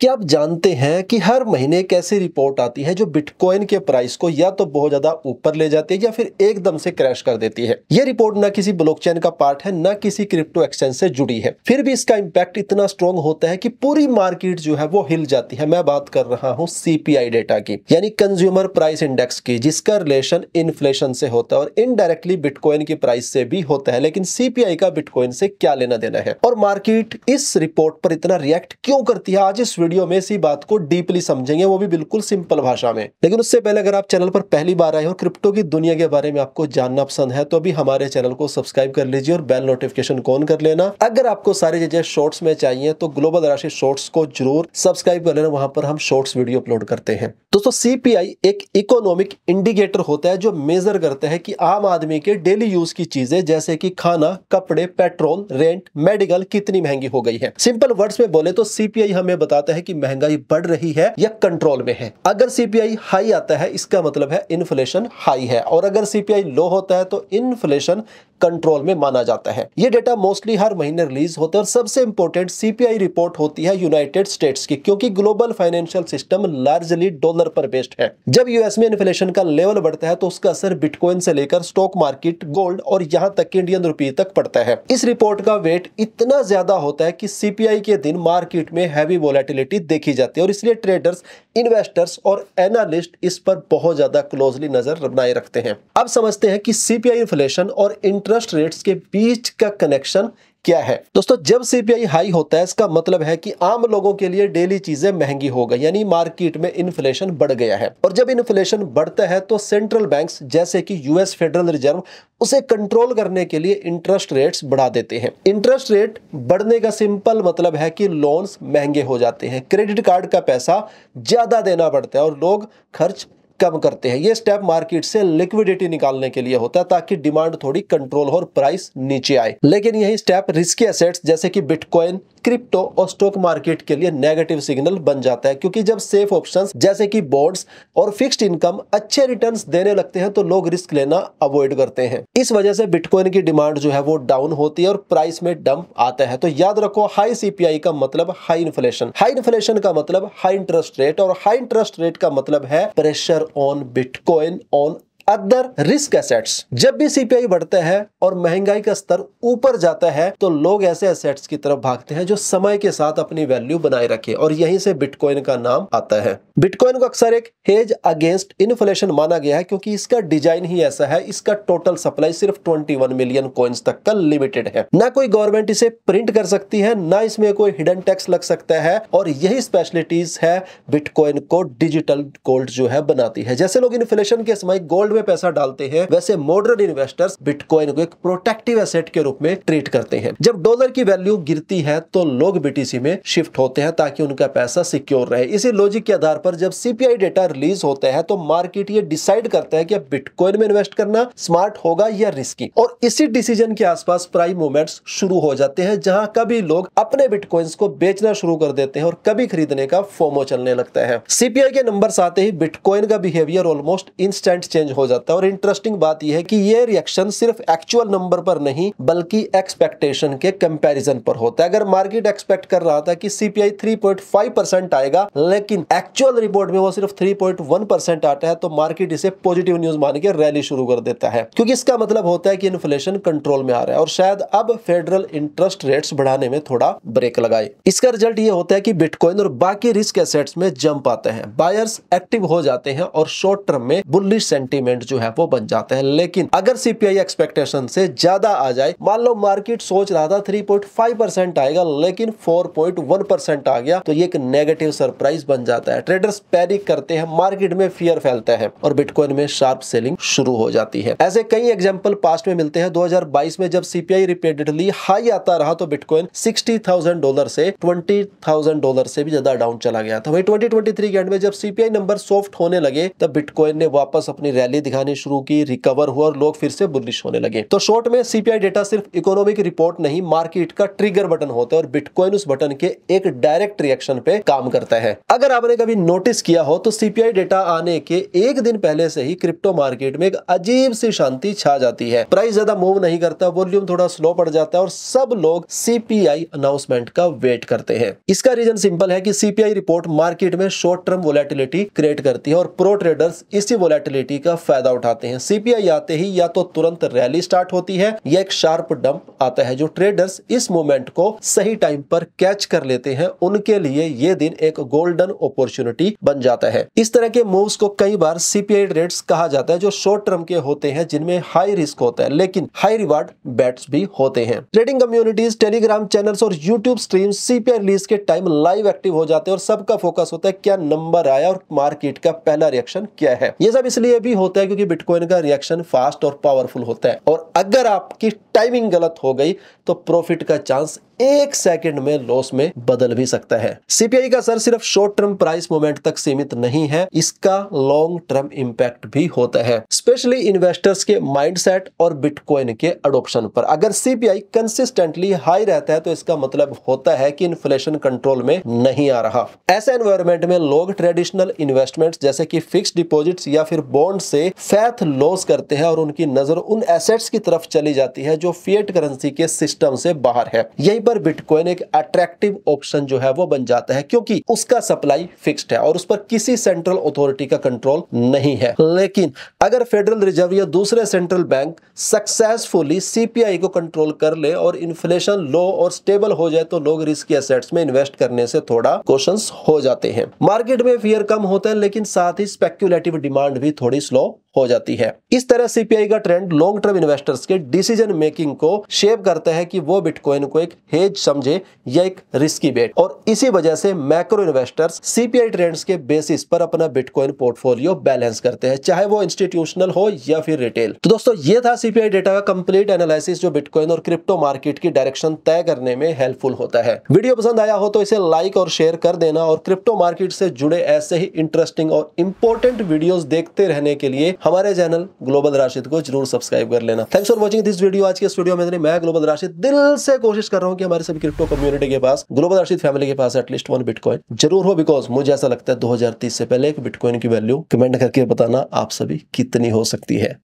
क्या आप जानते हैं कि हर महीने एक ऐसी रिपोर्ट आती है जो बिटकॉइन के प्राइस को या तो बहुत ज्यादा ऊपर ले जाती है या फिर एकदम से क्रैश कर देती है। यह रिपोर्ट ना किसी ब्लॉकचेन का पार्ट है, ना किसी क्रिप्टो एक्सचेंज से जुड़ी है, फिर भी इसका इंपैक्ट इतना स्ट्रॉन्ग होता है कि पूरी मार्केट जो है वो हिल जाती है। मैं बात कर रहा हूँ सीपीआई डेटा की, यानी कंज्यूमर प्राइस इंडेक्स की, जिसका रिलेशन इन्फ्लेशन से होता है और इनडायरेक्टली बिटकॉइन की प्राइस से भी होता है। लेकिन सीपीआई का बिटकॉइन से क्या लेना देना है और मार्केट इस रिपोर्ट पर इतना रिएक्ट क्यों करती है, आज इस वीडियो में इसी बात को डीपली समझेंगे, वो भी बिल्कुल सिंपल भाषा में। लेकिन उससे पहले अगर आप चैनल पर पहली बार आए हो, क्रिप्टो की दुनिया के बारे में आपको जानना पसंद है, तो अभी हमारे चैनल को सब्सक्राइब कर लीजिए और बेल नोटिफिकेशन को ऑन कर लेना। अगर आपको सारी चीजें शॉर्ट्स में चाहिए तो ग्लोबल राशि शॉर्ट्स को जरूर सब्सक्राइब कर लेना, वहां पर हम शॉर्ट्स वीडियो अपलोड करते हैं। दोस्तों, सीपीआई एक इकोनॉमिक इंडिकेटर होता है जो मेजर करता है कि आम आदमी के डेली यूज की चीजें जैसे कि खाना, कपड़े, पेट्रोल, रेंट, मेडिकल कितनी महंगी हो गई है। सिंपल वर्ड्स में बोले तो सीपीआई हमें बताता है कि महंगाई बढ़ रही है या कंट्रोल में है। अगर सीपीआई हाई आता है इसका मतलब है इन्फ्लेशन हाई है, और अगर सीपीआई लो होता है तो इन्फ्लेशन कंट्रोल में माना जाता है। ये डेटा मोस्टली हर महीने रिलीज होता है और सबसे इंपॉर्टेंट सीपीआई रिपोर्ट होती है यूनाइटेड स्टेट्स की, क्योंकि global financial system largely dollar पर बेस्ड है। जब यूएस में इन्फ्लेशन का लेवल बढ़ता है तो उसका असर बिटकॉइन से लेकर स्टॉक मार्केट, गोल्ड और यहां तक कि इंडियन रुपये तक पड़ता है। इस रिपोर्ट का वेट इतना ज्यादा होता है कि सीपीआई के दिन मार्केट में हैवी वोलेटिलिटी देखी जाती है और इसलिए ट्रेडर्स, इन्वेस्टर्स और एनालिस्ट इस पर बहुत ज्यादा क्लोजली नजर बनाए रखते हैं। अब समझते हैं कि सीपीआई, इन्फ्लेशन और इंटरेस्ट रेट्स के बीच का कनेक्शन क्या है। दोस्तों, जब सीपीआई हाई होता है इसका मतलब है कि आम लोगों के लिए डेली चीजें महंगी हो गई, यानी मार्केट में इन्फ्लेशन बढ़ गया है। और जब इन्फ्लेशन बढ़ता है तो सेंट्रल बैंक्स जैसे कि यूएस फेडरल रिजर्व उसे कंट्रोल करने के लिए इंटरेस्ट रेट्स बढ़ा देते हैं। इंटरेस्ट रेट बढ़ने का सिंपल मतलब है कि लोन्स महंगे हो जाते हैं, क्रेडिट कार्ड का पैसा ज्यादा देना पड़ता है और लोग खर्च कम करते हैं। ये स्टेप मार्केट से लिक्विडिटी निकालने के लिए होता है ताकि डिमांड थोड़ी कंट्रोल हो और प्राइस नीचे आए। लेकिन यही स्टेप रिस्की एसेट्स जैसे कि बिटकॉइन, क्रिप्टो और स्टॉक मार्केट के लिए नेगेटिव सिग्नल बन जाता है, क्योंकि जब सेफ ऑप्शंस जैसे कि बॉन्ड्स और फिक्स्ड इनकम अच्छे रिटर्न्स देने लगते हैं तो लोग रिस्क लेना अवॉइड करते हैं। इस वजह से बिटकॉइन की डिमांड जो है वो डाउन होती है और प्राइस में डंप आता है। तो याद रखो, हाई सीपीआई का मतलब हाई इन्फ्लेशन, हाई इन्फ्लेशन का मतलब हाई इंटरेस्ट रेट, और हाई इंटरेस्ट रेट का मतलब है pressure on bitcoin, on other risk assets. जब भी सीपीआई बढ़ता है और महंगाई का स्तर ऊपर जाता है तो लोग ऐसे एसेट्स की तरफ भागते हैं जो समय के साथ अपनी वैल्यू बनाए रखे, और यहीं से बिटकॉइन का नाम आता है। बिटकॉइन को अक्सर एक हेज अगेंस्ट इन्फ्लेशन माना गया है क्योंकि इसका डिजाइन ही ऐसा है। इसका टोटल सप्लाई सिर्फ 21 मिलियन कॉइन्स तक का लिमिटेड है। ना कोई गवर्नमेंट इसे प्रिंट कर सकती है, ना इसमें कोई हिडन टैक्स लग सकता है, और यही स्पेशलिटीज है बिटकॉइन को डिजिटल गोल्ड जो है बनाती है। जैसे लोग इन्फ्लेशन के समय गोल्ड में पैसा डालते हैं, वैसे मॉडर्न इन्वेस्टर्स बिटकॉइन को एक प्रोटेक्टिव एसेट के रूप में ट्रीट करते हैं। जब डॉलर की वैल्यू गिरती है तो लोग बीटीसी में शिफ्ट होते हैं ताकि उनका पैसा सिक्योर रहे। इसी लॉजिक के आधार पर जब सीपीआई डेटा रिलीज होता है तो मार्केट ये डिसाइड करता है कि अब बिटकॉइन में इन्वेस्ट करना स्मार्ट होगा या रिस्की, और इसी डिसीजन के आसपास प्राइस मूवमेंट्स शुरू हो जाते हैं, जहां कभी लोग अपने बिटकॉइंस को बेचना शुरू कर देते हैं और कभी खरीदने का फोमो चलने लगता है। सीपीआई के नंबर्स आते ही बिटकॉइन का बिहेवियर ऑलमोस्ट इंस्टेंट चेंज हो जाता है, और इंटरेस्टिंग बात यह है कि ये रिएक्शन सिर्फ एक्चुअल नंबर पर नहीं बल्कि एक्सपेक्टेशन के कंपैरिजन पर होता है। अगर मार्केट एक्सपेक्ट कर रहा था कि सीपीआई 3.5% आएगा लेकिन एक्चुअल रिपोर्ट में वो सिर्फ 3.1% आता है तो मार्केट इसे पॉजिटिव न्यूज मान के रैली शुरू कर देता है, क्योंकि इसका मतलब होता है कि इन्फ्लेशन कंट्रोल में आ रहा है और शायद अब फेडरल इंटरेस्ट रेट्स बढ़ाने में थोड़ा ब्रेक लगाए। इसका रिजल्ट ये होता है कि बिटकॉइन और बाकी रिस्क एसेट्स में जंप आता है, बायर्स एक्टिव हो जाते हैं और शॉर्ट टर्म में बुलिश सेंटीमेंट जो है वो बन जाता है। लेकिन अगर सीपीआई एक्सपेक्टेशन से ज्यादा आ जाए, मान लो मार्केट सोच रहा था 3.5% आएगा लेकिन 4.1% आ गया, तो ये एक नेगेटिव सरप्राइज बन जाता है। ट्रेडर्स पैनिक करते हैं, मार्केट में फियर फैलता है और बिटकॉइन में शार्प सेलिंग शुरू हो जाती है। ऐसे कई एग्जांपल पास्ट में मिलते हैं। 2022 में जब सीपीआई रिपीटेडली हाई आता रहा तो बिटकॉइन $60,000 से $20,000 से भी ज्यादा डाउन चला गया था। वही 2023 के एंड में जब सीपीआई नंबर सॉफ्ट होने लगे तब बिटकॉइन ने वापस अपनी रैली दिखानी शुरू की, रिकवर हुआ और लोग फिर से बुलिश होने लगे। तो शॉर्ट में सीपीआई डेटा सिर्फ इकोनॉमिक रिपोर्ट नहीं, मार्केट का ट्रिगर बटन होता है और बिटकॉइन उस बटन के एक डायरेक्ट रिएक्शन पे काम करता है। अगर आपने कभी नोटिस किया हो तो सीपीआई डेटा आने के एक दिन पहले से ही क्रिप्टो मार्केट में एक अजीब सी शांति छा जाती है। प्राइस ज्यादा मूव नहीं करता, वॉल्यूम थोड़ा स्लो पड़ जाता है और सब लोग सीपीआई अनाउंसमेंट का वेट करते हैं। इसका रीजन सिंपल है कि सीपीआई रिपोर्ट मार्केट में शॉर्ट टर्म वोलेटिलिटी क्रिएट करती है और प्रो ट्रेडर्स इसी वोलेटिलिटी का फायदा उठाते हैं। सीपीआई आते ही या तो तुरंत रैली स्टार्ट होती है या एक शार्प डंप आता है। जो ट्रेडर्स इस मोमेंट को सही टाइम पर कैच कर लेते हैं उनके लिए ये दिन एक गोल्डन अपॉर्चुनिटी बन जाता है। इस तरह के मूव्स को कई बार सीपीआई ट्रेड्स कहा जाता है, जो शॉर्ट टर्म के होते हैं, जिनमें हाई रिस्क होता है लेकिन हाई रिवार्ड बेट्स भी होते हैं। ट्रेडिंग कम्युनिटीज, टेलीग्राम चैनल्स और यूट्यूब स्ट्रीम्स सीपीआई रिलीज के टाइम लाइव एक्टिव हो जाते हैं और सबका फोकस होता है क्या नंबर आया और मार्केट का पहला रिएक्शन क्या है। यह सब इसलिए भी होता है क्योंकि बिटकॉइन का रिएक्शन फास्ट और पावरफुल होता है और अगर आपकी टाइमिंग गलत हो गई तो प्रॉफिट का चांस एक सेकंड में लॉस में बदल भी सकता है। सीपीआई का असर सिर्फ शॉर्ट टर्म प्राइस मूवमेंट तक सीमित नहीं है, इसका लॉन्ग टर्म इंपैक्ट भी होता है, स्पेशली इन्वेस्टर्स के माइंडसेट और बिटकॉइन के अडॉप्शन पर। अगर सीपीआई कंसिस्टेंटली हाई रहता है तो इसका मतलब होता है कि इन्फ्लेशन कंट्रोल में नहीं आ रहा। ऐसे एनवायरनमेंट में लोग ट्रेडिशनल इन्वेस्टमेंट्स जैसे कि फिक्स्ड डिपॉजिट्स या फिर बॉन्ड से फैथ लॉस करते हैं और उनकी नजर उन एसेट्स की तरफ चली जाती है जो फिएट करेंसी के सिस्टम से बाहर है। यही पर बिटकॉइन एक अट्रैक्टिव ऑप्शन जो है वो बन जाता है क्योंकि उसका सप्लाई फिक्स्ड है और उस पर किसी सेंट्रल अथॉरिटी का कंट्रोल नहीं है। लेकिन अगर फेडरल रिजर्व या दूसरे सेंट्रल बैंक सक्सेसफुली सीपीआई को कंट्रोल कर ले और इन्फ्लेशन लो और स्टेबल हो जाए तो लोग रिस्की एसेट्स में इन्वेस्ट करने से थोड़ा कॉशंस हो जाते हैं। मार्केट में फियर कम होता है लेकिन साथ ही स्पेक्युलेटिव डिमांड भी थोड़ी स्लो हो जाती है। इस तरह सीपीआई का ट्रेंड लॉन्ग टर्म इन्वेस्टर्स के डिसीजन मेकिंग को शेप करता है कि वो बिटकॉइन को एक हेज समझे या एक रिस्की बेट, और इसी वजह से मैक्रो इन्वेस्टर्स सीपीआई ट्रेंड्स के बेसिस पर अपना बिटकॉइन पोर्टफोलियो बैलेंस करते हैं, चाहे वो इंस्टीट्यूशनल हो या फिर रिटेल। तो दोस्तों ये था सीपीआई डेटा का कंप्लीट एनालिसिस जो बिटकॉइन और क्रिप्टो मार्केट की डायरेक्शन तय करने में हेल्पफुल होता है। वीडियो पसंद आया हो तो इसे लाइक और शेयर कर देना और क्रिप्टो मार्केट से जुड़े ऐसे ही इंटरेस्टिंग और इंपॉर्टेंट वीडियोस देखते रहने के लिए हमारे चैनल ग्लोबल राशिद को जरूर सब्सक्राइब कर लेना। Thanks for watching this video. आज के इस वीडियो में मैं ग्लोबल राशिद दिल से कोशिश कर रहा हूं कि हमारे सभी क्रिप्टो कम्युनिटी के पास, ग्लोबल राशिद फैमिली के पास एटलीस्ट 1 बिटकॉइन जरूर हो, बिकॉज मुझे ऐसा लगता है 2030 से पहले एक बिटकॉइन की वैल्यू कमेंट करके बताना आप सभी कितनी हो सकती है।